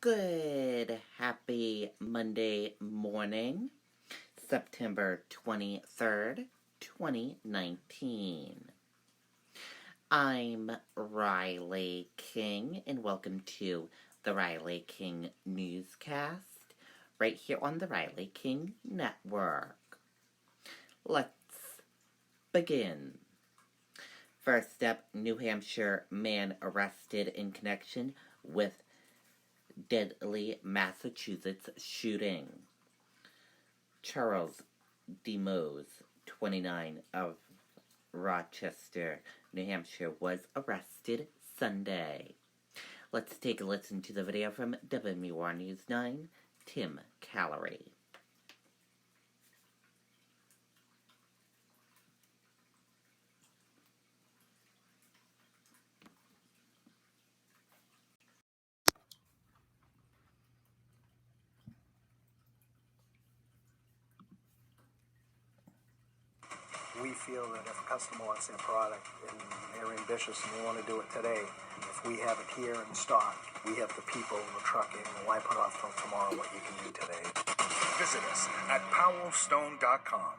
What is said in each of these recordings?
Good, happy Monday morning, September 23rd, 2019. I'm Riley King, and welcome to the Riley King Newscast, right here on the Riley King Network. Let's begin. First up, New Hampshire man arrested in connection with deadly Massachusetts shooting. Charles DeMose, 29, of Rochester, New Hampshire, was arrested Sunday. Let's take a listen to the video from WMUR News 9, Tim Callery. We feel that if a customer wants their product and they're ambitious and they want to do it today, if we have it here in stock, we have the people, the trucking, and why put off till tomorrow what you can do today? Visit us at powellstone.com.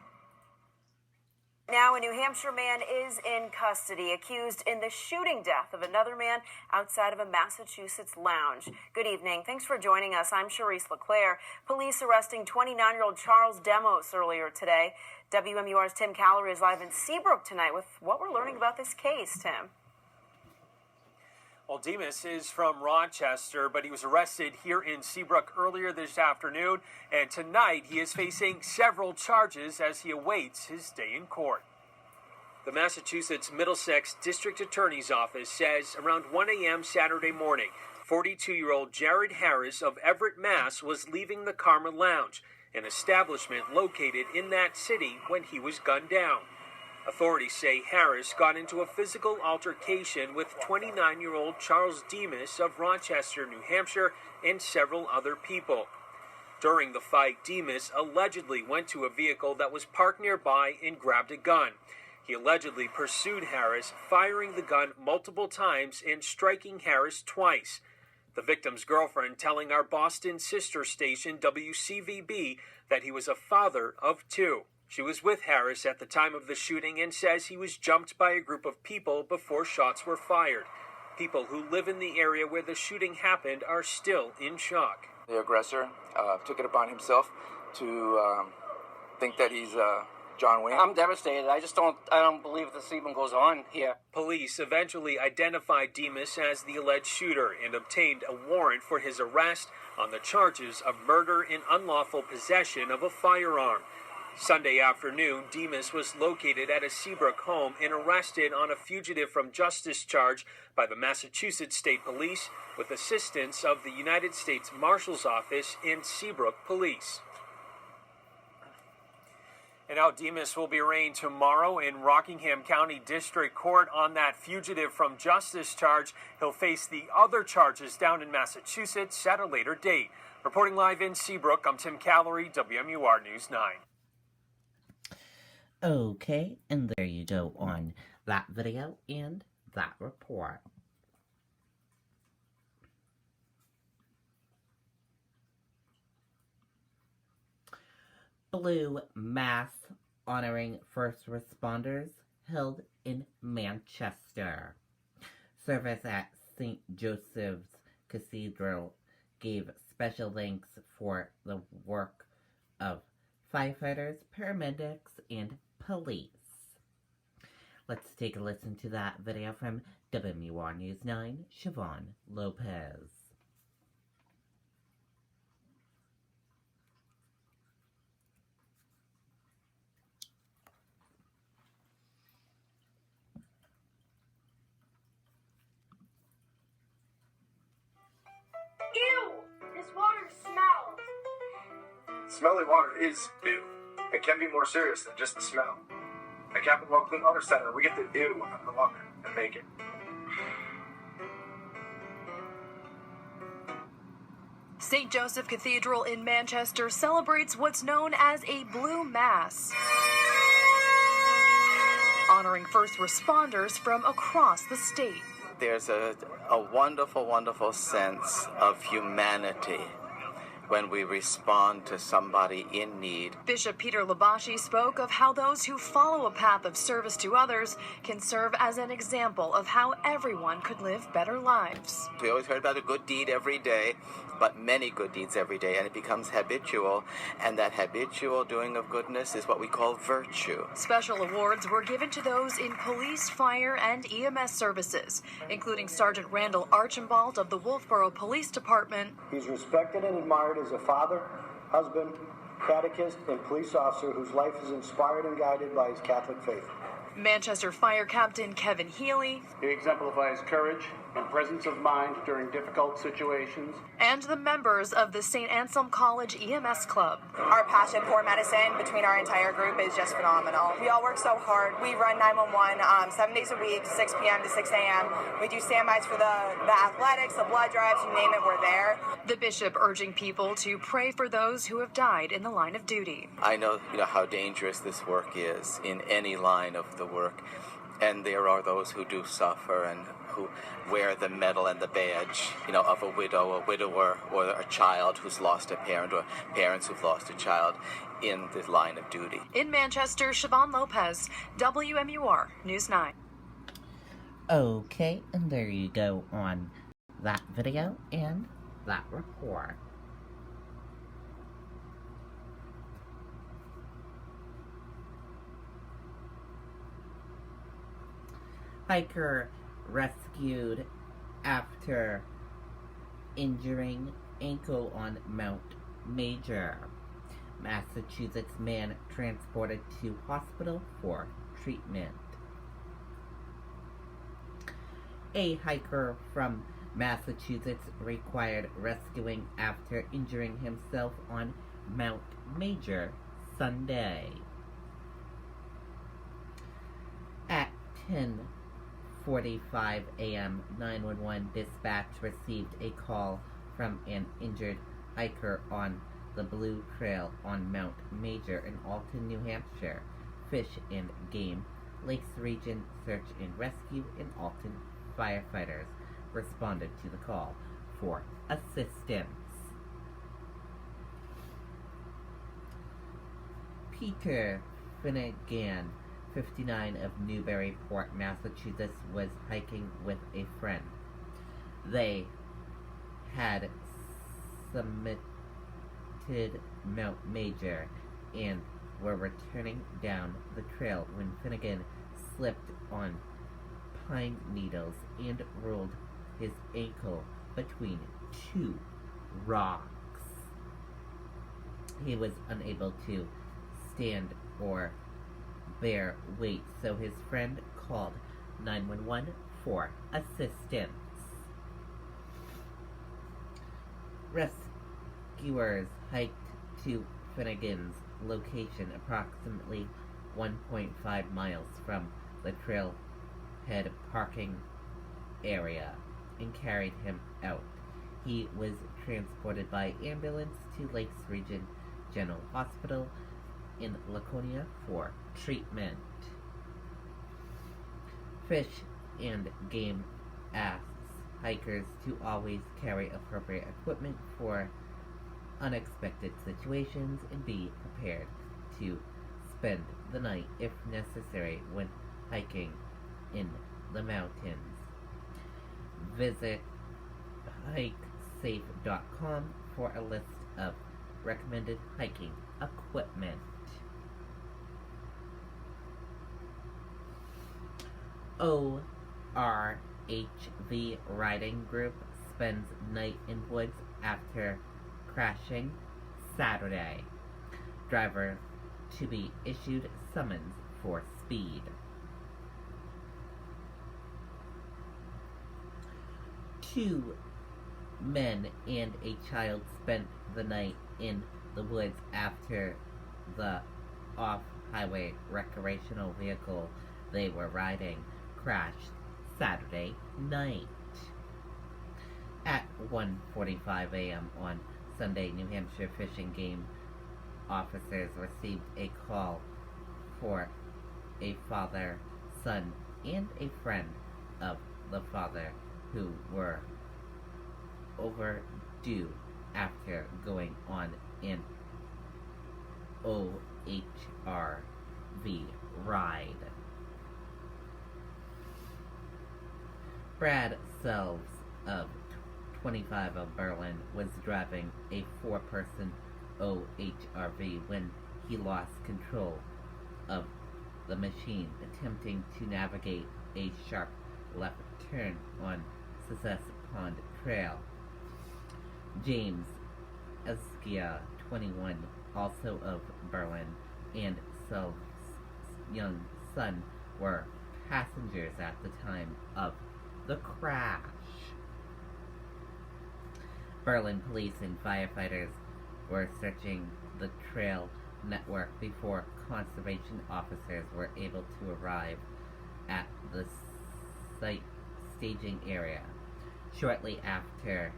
Now, a New Hampshire man is in custody, accused in the shooting death of another man outside of a Massachusetts lounge. Good evening. Thanks for joining us. I'm Charisse LeClaire. Police arresting 29-year-old Charles DeMose earlier today. WMUR's Tim Callery is live in Seabrook tonight with what we're learning about this case, Tim. Well, Demas is from Rochester, but he was arrested here in Seabrook earlier this afternoon, and tonight he is facing several charges as he awaits his day in court. The Massachusetts Middlesex District Attorney's Office says around 1 a.m. Saturday morning, 42-year-old Jared Harris of Everett, Mass. Was leaving the Karma Lounge, an establishment located in that city, when he was gunned down. Authorities say Harris got into a physical altercation with 29-year-old Charles Demas of Rochester, New Hampshire, and several other people. During the fight, Demas allegedly went to a vehicle that was parked nearby and grabbed a gun. He allegedly pursued Harris, firing the gun multiple times and striking Harris twice. The victim's girlfriend telling our Boston sister station WCVB that he was a father of two. She was with Harris at the time of the shooting and says he was jumped by a group of people before shots were fired. People who live in the area where the shooting happened are still in shock. The aggressor took it upon himself to think that he's John Wayne. I'm devastated. I don't believe this even goes on here. Police eventually identified Demas as the alleged shooter and obtained a warrant for his arrest on the charges of murder and unlawful possession of a firearm. Sunday afternoon, Demas was located at a Seabrook home and arrested on a fugitive from justice charge by the Massachusetts State Police with assistance of the United States Marshal's Office and Seabrook Police. And now Demas will be arraigned tomorrow in Rockingham County District Court on that fugitive from justice charge. He'll face the other charges down in Massachusetts at a later date. Reporting live in Seabrook, I'm Tim Callery, WMUR News 9. Okay, and there you go on that video and that report. Blue Mass honoring first responders held in Manchester. Service at St. Joseph's Cathedral gave special thanks for the work of firefighters, paramedics, and police. Let's take a listen to that video from WMUR News 9, Siobhan Lopez. Ew! This water smells. Smelly water is ew. It can be more serious than just the smell. At Captain Well Clean Water Center, we get the ew out of the water and make it. St. Joseph Cathedral in Manchester celebrates what's known as a Blue Mass, honoring first responders from across the state. there's a wonderful, wonderful sense of humanity when we respond to somebody in need. Bishop Peter Labashi spoke of how those who follow a path of service to others can serve as an example of how everyone could live better lives. We always heard about a good deed every day, but many good deeds every day, and it becomes habitual, and that habitual doing of goodness is what we call virtue. Special awards were given to those in police, fire, and EMS services, including Sergeant Randall Archambault of the Wolfboro Police Department. He's respected and admired as a father, husband, catechist, and police officer whose life is inspired and guided by his Catholic faith. Manchester Fire Captain Kevin Healy. He exemplifies courage and presence of mind during difficult situations. And the members of the St. Anselm College EMS Club. Our passion for medicine between our entire group is just phenomenal. We all work so hard. We run 911 7 days a week, 6 p.m. to 6 a.m. We do standbys for the athletics, the blood drives, you name it, we're there. The bishop urging people to pray for those who have died in the line of duty. I know, how dangerous this work is in any line of the work, and there are those who do suffer and who wear the medal and the badge, of a widow, a widower, or a child who's lost a parent, or parents who've lost a child in the line of duty. In Manchester, Siobhan Lopez, WMUR News 9. Okay, and there you go on that video and that report. Hiker rescued after injuring ankle on Mount Major. Massachusetts man transported to hospital for treatment. A hiker from Massachusetts required rescuing after injuring himself on Mount Major Sunday. At 10:45 a.m., 911 dispatch received a call from an injured hiker on the Blue Trail on Mount Major in Alton, New Hampshire. Fish and Game, Lakes Region Search and Rescue in Alton firefighters responded to the call for assistance. Peter Finnegan, 59, of Newburyport, Massachusetts, was hiking with a friend. They had summited Mount Major and were returning down the trail when Finnegan slipped on pine needles and rolled his ankle between two rocks. He was unable to stand or bear weight, so his friend called 911 for assistance. Rescuers hiked to Finnegan's location approximately 1.5 miles from the trailhead parking area and carried him out. He was transported by ambulance to Lakes Region General Hospital in Laconia for treatment. Fish and Game asks hikers to always carry appropriate equipment for unexpected situations and be prepared to spend the night if necessary when hiking in the mountains. Visit hikesafe.com for a list of recommended hiking equipment. ORHV riding group spends night in woods after crashing Saturday. Driver to be issued summons for speed. Two men and a child spent the night in the woods after the off-highway recreational vehicle they were riding crashed Saturday night. At 1:45 a.m. on Sunday, New Hampshire Fish and Game officers received a call for a father, son, and a friend of the father, who were overdue after going on an OHRV ride. Brad Selves of 25 of Berlin was driving a 4-person OHRV when he lost control of the machine, attempting to navigate a sharp left turn on Success Pond Trail. James Eskia, 21, also of Berlin, and Selves' young son were passengers at the time of the crash. Berlin police and firefighters were searching the trail network before conservation officers were able to arrive at the site staging area. Shortly after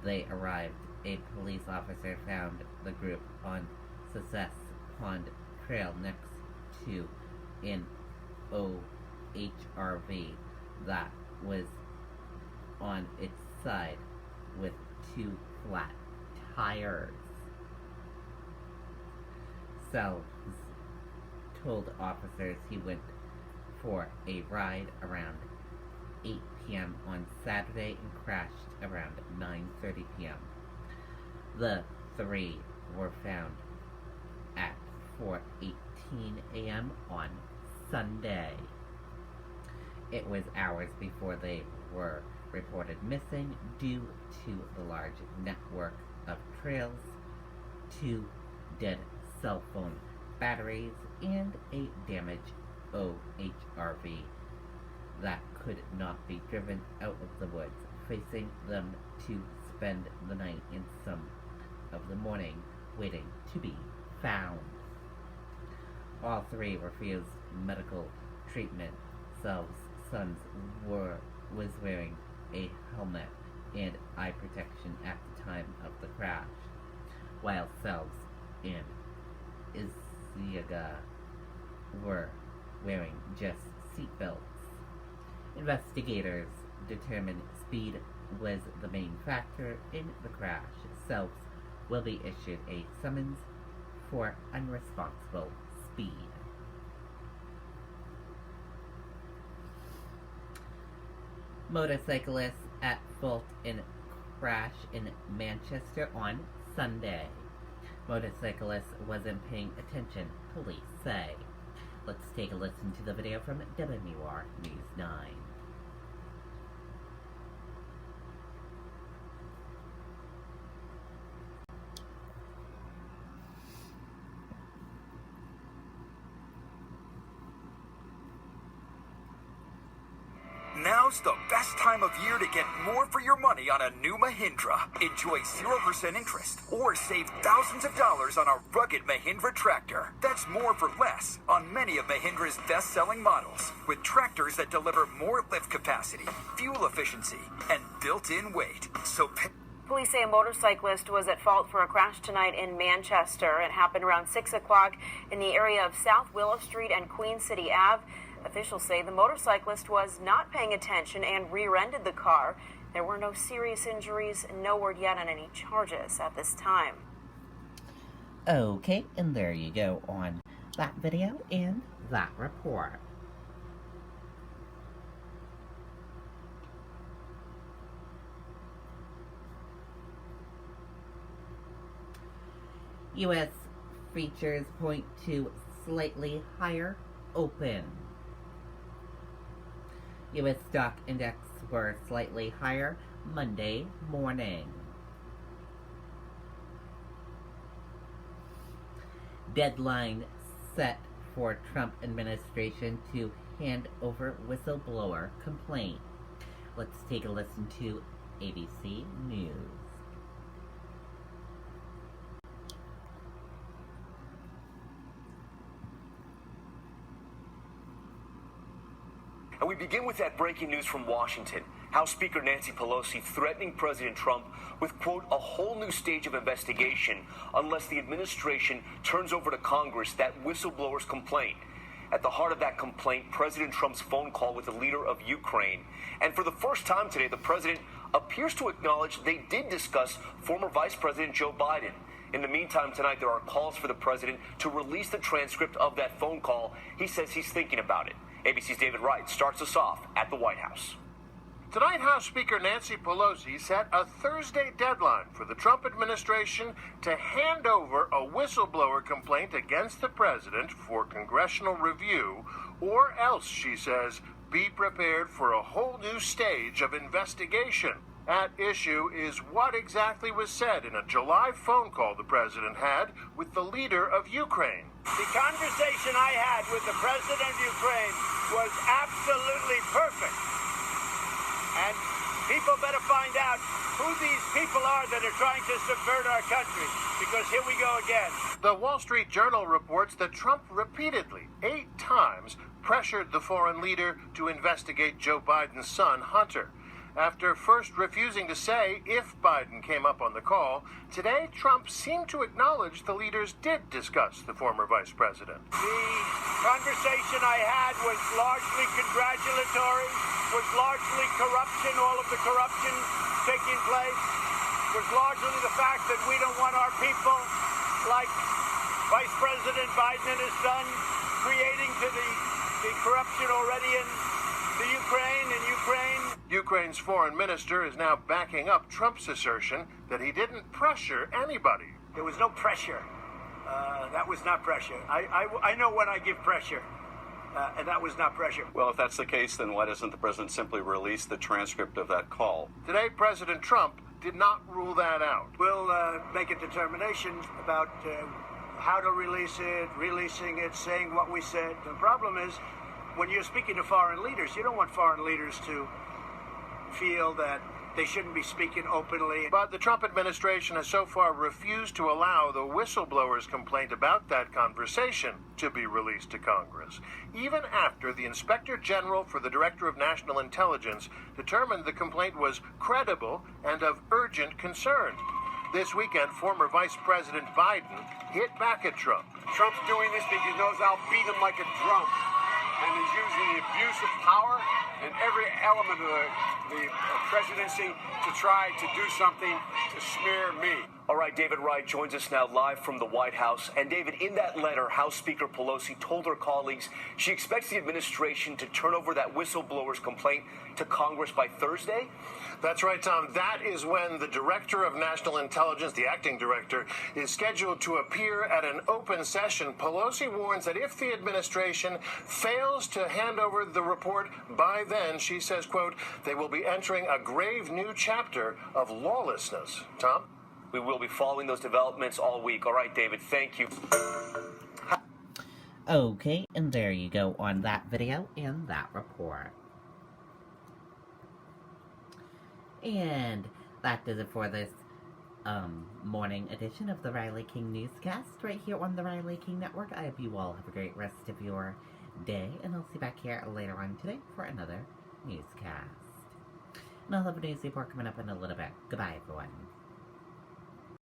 they arrived, a police officer found the group on Success Pond Trail next to an OHRV that was on its side with 2 flat tires. Selves told officers he went for a ride around 8 p.m. on Saturday and crashed around 9:30 p.m. The 3 were found at 4:18 a.m. on Sunday. It was hours before they were reported missing due to the large network of trails, 2 dead cell phone batteries, and a damaged OHRV that could not be driven out of the woods, forcing them to spend the night and some of the morning waiting to be found. All 3 refused medical treatment. Selves' son was wearing a helmet and eye protection at the time of the crash, while Selves and Isiaga were wearing just seatbelts. Investigators determined speed was the main factor in the crash. Selves will be issued a summons for unresponsible speed. Motorcyclists at fault in crash in Manchester on Sunday. Motorcyclist wasn't paying attention, police say. Let's take a listen to the video from WMUR News 9. Now's the best time of year to get more for your money on a new Mahindra. Enjoy 0% interest or save thousands of dollars on a rugged Mahindra tractor. That's more for less on many of Mahindra's best-selling models, with tractors that deliver more lift capacity, fuel efficiency, and built-in weight. So police say a motorcyclist was at fault for a crash tonight in Manchester. It happened around 6 o'clock in the area of South Willow Street and Queen City Ave. Officials say the motorcyclist was not paying attention and rear-ended the car. There were no serious injuries, no word yet on any charges at this time. Okay, and there you go on that video and that report. U.S. features point to slightly higher open. U.S. stock index were slightly higher Monday morning. Deadline set for Trump administration to hand over whistleblower complaint. Let's take a listen to ABC News. And we begin with that breaking news from Washington. House Speaker Nancy Pelosi threatening President Trump with, quote, a whole new stage of investigation unless the administration turns over to Congress that whistleblower's complaint. At the heart of that complaint, President Trump's phone call with the leader of Ukraine. And for the first time today, the president appears to acknowledge they did discuss former Vice President Joe Biden. In the meantime, tonight, there are calls for the president to release the transcript of that phone call. He says he's thinking about it. ABC's David Wright starts us off at the White House. Tonight, House Speaker Nancy Pelosi set a Thursday deadline for the Trump administration to hand over a whistleblower complaint against the president for congressional review, or else, she says, be prepared for a whole new stage of investigation. At issue is what exactly was said in a July phone call the president had with the leader of Ukraine. The conversation I had with the president of Ukraine was absolutely perfect. And people better find out who these people are that are trying to subvert our country, because here we go again. The Wall Street Journal reports that Trump repeatedly, 8 times, pressured the foreign leader to investigate Joe Biden's son, Hunter. After first refusing to say if Biden came up on the call, today Trump seemed to acknowledge the leaders did discuss the former vice president. The conversation I had was largely congratulatory, was largely corruption, all of the corruption taking place, was largely the fact that we don't want our people, like Vice President Biden and his son, creating to the corruption already in the Ukraine and Ukraine. Ukraine's foreign minister is now backing up Trump's assertion that he didn't pressure anybody. There was no pressure. That was not pressure. I know when I give pressure, and that was not pressure. Well, if that's the case, then why doesn't the president simply release the transcript of that call? Today, President Trump did not rule that out. We'll make a determination about how to release it, releasing it, saying what we said. The problem is, when you're speaking to foreign leaders, you don't want foreign leaders to feel that they shouldn't be speaking openly. But the Trump administration has so far refused to allow the whistleblower's complaint about that conversation to be released to Congress, even after the Inspector General for the Director of National Intelligence determined the complaint was credible and of urgent concern. This weekend, former Vice President Biden hit back at Trump. Trump's doing this because he knows I'll beat him like a drum. And he's using the abuse of power in every element of the presidency to try to do something to smear me. All right, David Wright joins us now live from the White House. And David, in that letter, House Speaker Pelosi told her colleagues she expects the administration to turn over that whistleblower's complaint to Congress by Thursday? That's right, Tom. That is when the Director of National Intelligence, the acting director, is scheduled to appear at an open session. Pelosi warns that if the administration fails to hand over the report by then, she says, quote, they will be entering a grave new chapter of lawlessness. Tom? We will be following those developments all week. All right, David, thank you. Okay, and there you go on that video and that report. And that does it for this morning edition of the Riley King Newscast right here on the Riley King Network. I hope you all have a great rest of your day, and I'll see you back here later on today for another newscast. And I'll have a news report coming up in a little bit. Goodbye, everyone.